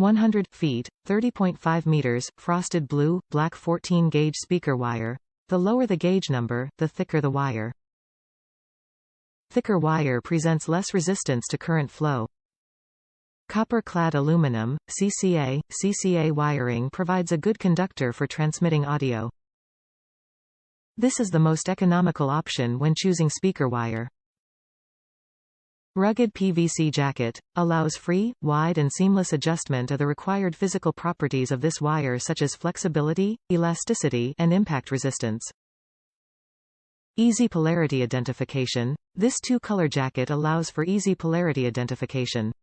100 feet, 30.5 meters, frosted blue, black 14-gauge speaker wire. The lower the gauge number, the thicker the wire. Thicker wire presents less resistance to current flow. Copper-clad aluminum, CCA. CCA wiring provides a good conductor for transmitting audio. This is the most economical option when choosing speaker wire. Rugged PVC jacket allows free, wide and seamless adjustment of the required physical properties of this wire such as flexibility, elasticity and impact resistance. Easy polarity identification. This two-color jacket allows for easy polarity identification.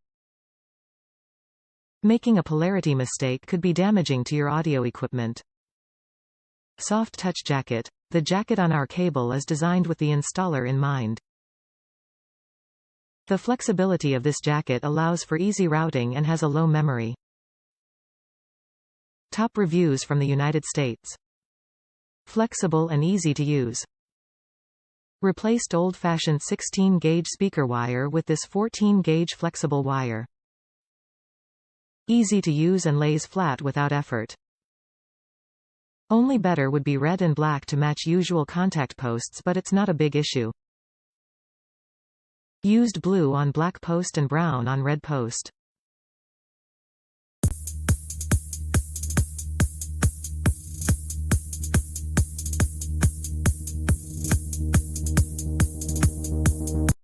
Making a polarity mistake could be damaging to your audio equipment. Soft touch jacket. The jacket on our cable is designed with the installer in mind. The flexibility of this jacket allows for easy routing and has a low memory. Top reviews from the United States. Flexible and easy to use. Replaced old-fashioned 16-gauge speaker wire with this 14-gauge flexible wire. Easy to use and lays flat without effort. Only better would be red and black to match usual contact posts, but it's not a big issue. Used blue on black post and brown on red post.